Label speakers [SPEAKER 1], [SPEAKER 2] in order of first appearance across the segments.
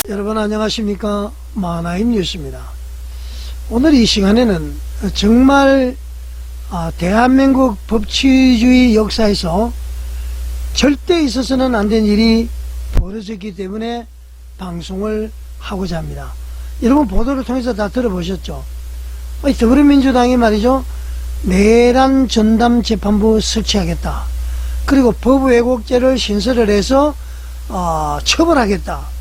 [SPEAKER 1] 여러분 안녕하십니까. 마하나임 뉴스입니다. 오늘 이 시간에는 정말 대한민국 법치주의 역사에서 절대 있어서는 안 된 일이 벌어졌기 때문에 방송을 하고자 합니다. 여러분 보도를 통해서 다 들어보셨죠? 더불어민주당이 말이죠, 내란 전담 재판부 설치하겠다, 그리고 법왜곡죄를 신설을 해서 처벌하겠다.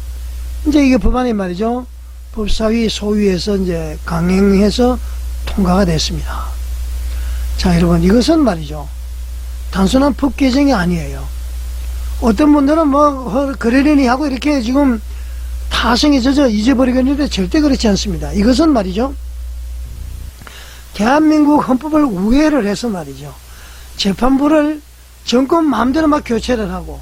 [SPEAKER 1] 이제 이게 법안이 말이죠, 법사위 소위에서 이제 강행해서 통과가 됐습니다. 자, 여러분, 이것은 말이죠, 단순한 법 개정이 아니에요. 어떤 분들은 그러려니 하고 이렇게 지금 타성에 젖어 잊어버리겠는데 절대 그렇지 않습니다. 이것은 말이죠, 대한민국 헌법을 우회를 해서 말이죠, 재판부를 정권 마음대로 막 교체를 하고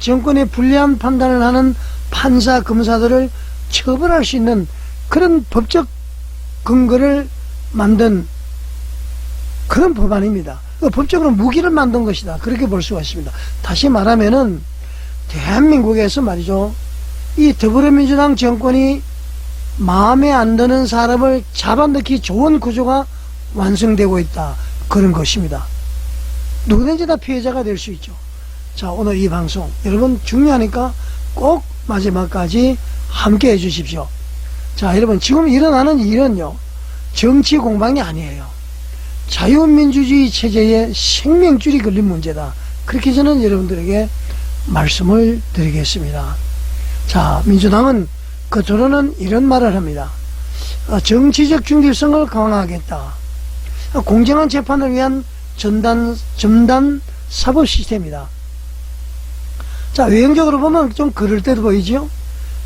[SPEAKER 1] 정권의 불리한 판단을 하는 판사, 검사들을 처벌할 수 있는 그런 법적 근거를 만든 그런 법안입니다. 법적으로 무기를 만든 것이다, 그렇게 볼 수가 있습니다. 다시 말하면은 대한민국에서 말이죠, 이 더불어민주당 정권이 마음에 안 드는 사람을 잡아넣기 좋은 구조가 완성되고 있다, 그런 것입니다. 누구든지 다 피해자가 될 수 있죠. 자, 오늘 이 방송 여러분 중요하니까 꼭 마지막까지 함께 해 주십시오. 자, 여러분, 지금 일어나는 일은요, 정치 공방이 아니에요. 자유민주주의 체제의 생명줄이 걸린 문제다, 그렇게 저는 여러분들에게 말씀을 드리겠습니다. 자, 민주당은 겉으로는 이런 말을 합니다. 정치적 중립성을 강화하겠다, 공정한 재판을 위한 전단 사법 시스템이다. 자, 외형적으로 보면 좀 그럴 때도 보이죠.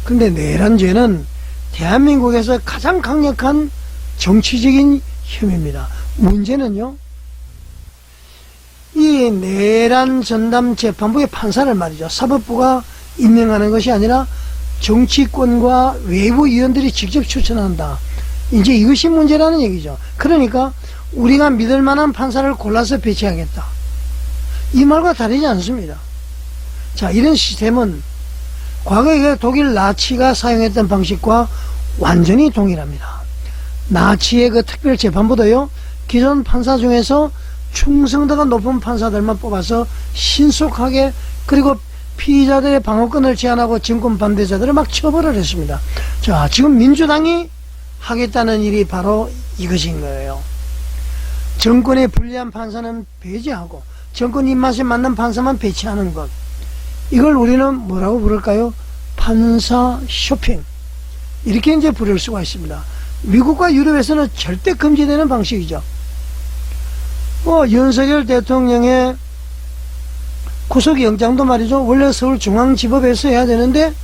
[SPEAKER 1] 근데 내란죄는 대한민국에서 가장 강력한 정치적인 혐의입니다. 문제는요, 이 내란 전담 재판부의 판사를 말이죠, 사법부가 임명하는 것이 아니라 정치권과 외부 위원들이 직접 추천한다. 이제 이것이 문제라는 얘기죠. 그러니까 우리가 믿을 만한 판사를 골라서 배치하겠다, 이 말과 다르지 않습니다. 자, 이런 시스템은 과거에 독일 나치가 사용했던 방식과 완전히 동일합니다. 나치의 그 특별재판부도요, 기존 판사 중에서 충성도가 높은 판사들만 뽑아서 신속하게, 그리고 피의자들의 방어권을 제한하고 정권 반대자들을 막 처벌을 했습니다. 자, 지금 민주당이 하겠다는 일이 바로 이것인 거예요. 정권에 불리한 판사는 배제하고 정권 입맛에 맞는 판사만 배치하는 것, 이걸 우리는 뭐라고 부를까요? 판사 쇼핑, 이렇게 이제 부를 수가 있습니다. 미국과 유럽에서는 절대 금지되는 방식이죠. 윤석열 대통령의 구속영장도 말이죠, 원래 서울중앙지법에서 해야 되는데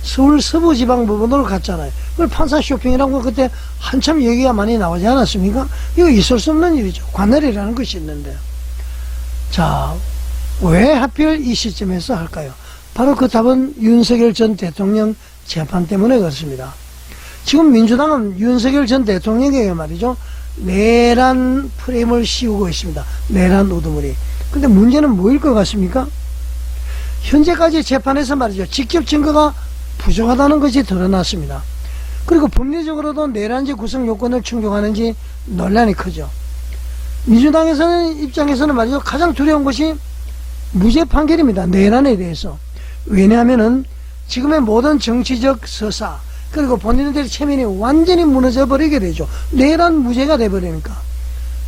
[SPEAKER 1] 서울 서부지방법원으로 갔잖아요. 그걸 판사 쇼핑이라고 그때 한참 얘기가 많이 나오지 않았습니까? 이거 있을 수 없는 일이죠. 관할이라는 것이 있는데. 자, 왜 하필 이 시점에서 할까요? 바로 그 답은 윤석열 전 대통령 재판 때문에 그렇습니다. 지금 민주당은 윤석열 전 대통령에게 말이죠, 내란 프레임을 씌우고 있습니다. 내란 우두머리. 근데 문제는 뭐일 것 같습니까? 현재까지 재판에서 말이죠, 직접 증거가 부족하다는 것이 드러났습니다. 그리고 법리적으로도 내란죄 구성 요건을 충족하는지 논란이 크죠. 민주당에서는 입장에서는 말이죠, 가장 두려운 것이 무죄 판결입니다. 내란에 대해서. 왜냐하면은 지금의 모든 정치적 서사, 그리고 본인들의 체면이 완전히 무너져 버리게 되죠. 내란 무죄가 돼버리니까.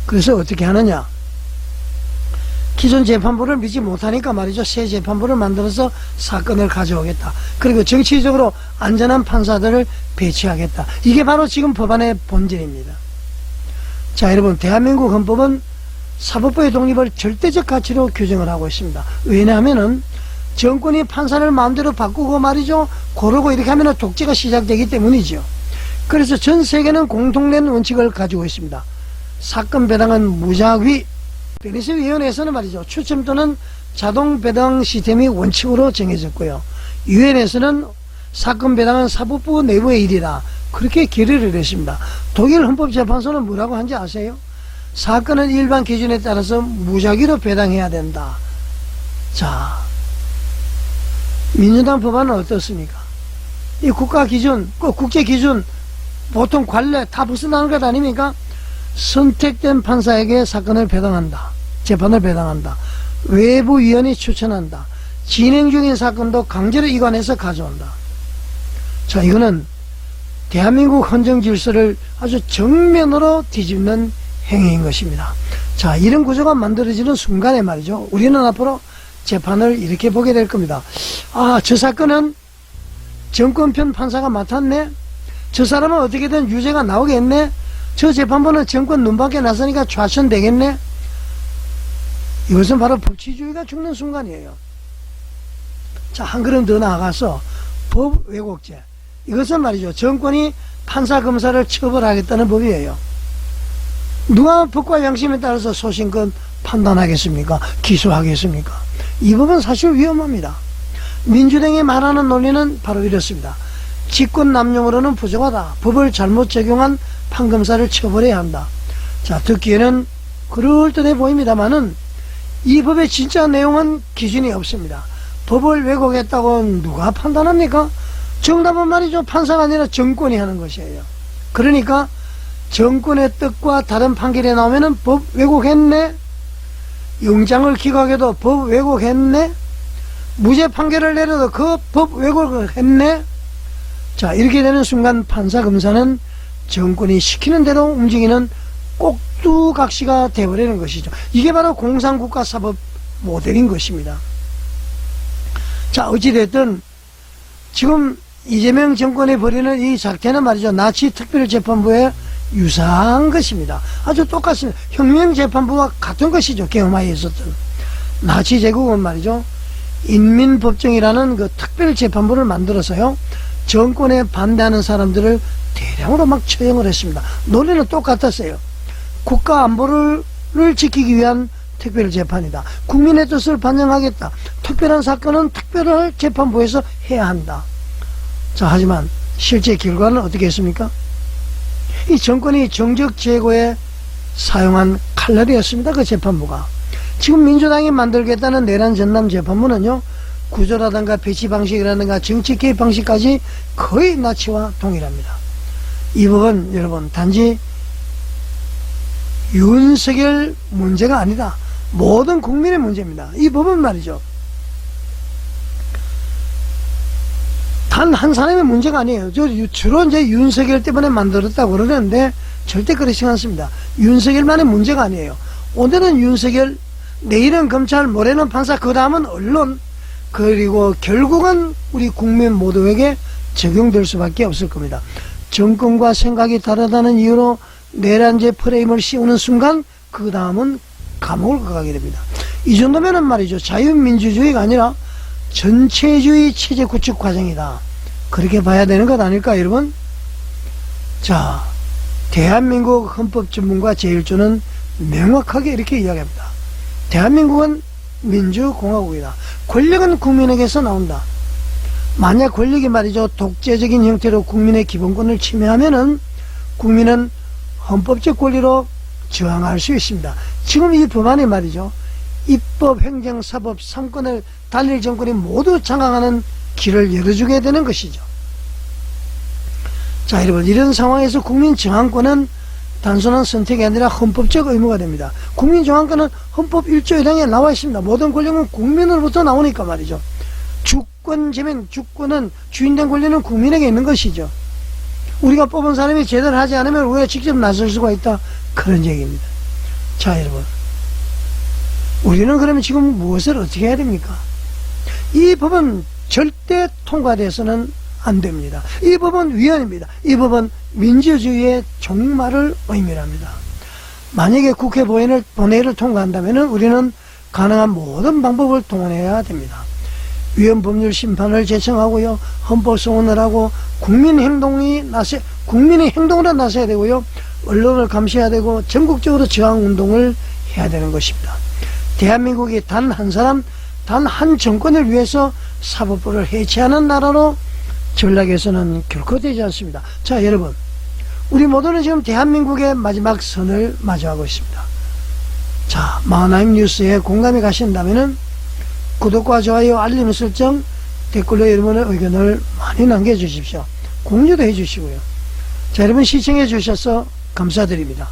[SPEAKER 1] 그래서 어떻게 하느냐, 기존 재판부를 믿지 못하니까 말이죠, 새 재판부를 만들어서 사건을 가져오겠다, 그리고 정치적으로 안전한 판사들을 배치하겠다. 이게 바로 지금 법안의 본질입니다. 자, 여러분, 대한민국 헌법은 사법부의 독립을 절대적 가치로 규정을 하고 있습니다. 왜냐하면은 정권이 판사를 마음대로 바꾸고 말이죠, 고르고 이렇게 하면 독재가 시작되기 때문이죠. 그래서 전 세계는 공통된 원칙을 가지고 있습니다. 사건 배당은 무작위. 베니스 위원회에서는 말이죠, 추첨 또는 자동 배당 시스템이 원칙으로 정해졌고요. 유엔에서는 사건 배당은 사법부 내부의 일이다, 그렇게 결의를 했습니다. 독일 헌법재판소는 뭐라고 한지 아세요? 사건은 일반 기준에 따라서 무작위로 배당해야 된다. 자, 민주당 법안은 어떻습니까? 이 국가 기준, 국제 기준, 보통 관례 다 벗어나는 것 아닙니까? 선택된 판사에게 사건을 배당한다. 재판을 배당한다. 외부위원이 추천한다. 진행 중인 사건도 강제로 이관해서 가져온다. 자, 이거는 대한민국 헌정 질서를 아주 정면으로 뒤집는 행위인 것입니다. 자, 이런 구조가 만들어지는 순간에 말이죠. 우리는 앞으로 재판을 이렇게 보게 될 겁니다. 아, 저 사건은 정권편 판사가 맡았네. 저 사람은 어떻게든 유죄가 나오겠네. 저 재판부는 정권 눈밖에 나서니까 좌천되겠네. 이것은 바로 법치주의가 죽는 순간이에요. 자, 한 걸음 더 나아가서 법 왜곡죄. 이것은 말이죠. 정권이 판사 검사를 처벌하겠다는 법이에요. 누가 법과 양심에 따라서 소신껏 판단하겠습니까? 기소하겠습니까? 이 법은 사실 위험합니다. 민주당이 말하는 논리는 바로 이렇습니다. 직권남용으로는 부족하다. 법을 잘못 적용한 판검사를 처벌해야 한다. 자, 듣기에는 그럴듯해 보입니다만은 이 법의 진짜 내용은 기준이 없습니다. 법을 왜곡했다고 누가 판단합니까? 정답은 말이죠. 판사가 아니라 정권이 하는 것이에요. 그러니까 정권의 뜻과 다른 판결이 나오면은 법 왜곡했네. 영장을 기각해도 법 왜곡했네. 무죄 판결을 내려도 그 법 왜곡을 했네. 자, 이렇게 되는 순간 판사 검사는 정권이 시키는 대로 움직이는 꼭두각시가 되어버리는 것이죠. 이게 바로 공산국가사법 모델인 것입니다. 자, 어찌됐든 지금 이재명 정권이 벌이는 이 작태는 말이죠. 나치 특별재판부에 유사한 것입니다. 아주 똑같습니다. 혁명재판부와 같은 것이죠. 경마에 있었던 나치 제국은 말이죠. 인민법정이라는 그 특별재판부를 만들어서요. 정권에 반대하는 사람들을 대량으로 막 처형을 했습니다. 논리는 똑같았어요. 국가 안보를 지키기 위한 특별재판이다. 국민의 뜻을 반영하겠다. 특별한 사건은 특별한 재판부에서 해야 한다. 자, 하지만 실제 결과는 어떻게 했습니까? 이 정권이 정적 제거에 사용한 칼날이었습니다. 그 재판부가. 지금 민주당이 만들겠다는 내란 전남 재판부는요, 구조라든가 배치 방식이라든가 정치 개입 방식까지 거의 나치와 동일합니다. 이 법은 여러분 단지 윤석열 문제가 아니다. 모든 국민의 문제입니다. 이 법은 말이죠. 단 한 사람의 문제가 아니에요. 주로 이제 윤석열 때문에 만들었다고 그러는데 절대 그렇지 않습니다. 윤석열만의 문제가 아니에요. 오늘은 윤석열, 내일은 검찰, 모레는 판사, 그 다음은 언론, 그리고 결국은 우리 국민 모두에게 적용될 수밖에 없을 겁니다. 정권과 생각이 다르다는 이유로 내란죄 프레임을 씌우는 순간 그 다음은 감옥을 가게 됩니다. 이 정도면은 말이죠. 자유민주주의가 아니라 전체주의 체제 구축 과정이다. 그렇게 봐야 되는 것 아닐까, 여러분? 자, 대한민국 헌법전문가 제1조는 명확하게 이렇게 이야기합니다. 대한민국은 민주공화국이다. 권력은 국민에게서 나온다. 만약 권력이 말이죠, 독재적인 형태로 국민의 기본권을 침해하면은 국민은 헌법적 권리로 저항할 수 있습니다. 지금 이 법안이 말이죠, 입법, 행정, 사법, 3권을 단일 정권이 모두 장악하는 길을 열어주게 되는 것이죠. 자, 여러분, 이런 상황에서 국민 저항권은 단순한 선택이 아니라 헌법적 의무가 됩니다. 국민 저항권은 헌법 1조 1항에 나와 있습니다. 모든 권력은 국민으로부터 나오니까 말이죠. 주권 제민, 주권은 주인된 권리는 국민에게 있는 것이죠. 우리가 뽑은 사람이 제대로 하지 않으면 우리가 직접 나설 수가 있다. 그런 얘기입니다. 자, 여러분, 우리는 그러면 지금 무엇을 어떻게 해야 됩니까? 이 법은 절대 통과돼서는 안 됩니다. 이 법은 위헌입니다. 이 법은 민주주의의 종말을 의미합니다. 만약에 국회 본회의를 통과한다면 우리는 가능한 모든 방법을 동원해야 됩니다. 위헌법률 심판을 제청하고요, 헌법소원을 하고 국민의 행동으로 나서야 되고요, 언론을 감시해야 되고 전국적으로 저항운동을 해야 되는 것입니다. 대한민국이 단 한 사람, 단 한 정권을 위해서 사법부를 해체하는 나라로 전락해서는 결코 되지 않습니다. 자, 여러분, 우리 모두는 지금 대한민국의 마지막 선을 마주하고 있습니다. 자, 마하나임 뉴스에 공감이 가신다면은 구독과 좋아요, 알림 설정 댓글로 여러분의 의견을 많이 남겨주십시오. 공유도 해주시고요. 자, 여러분 시청해 주셔서 감사드립니다.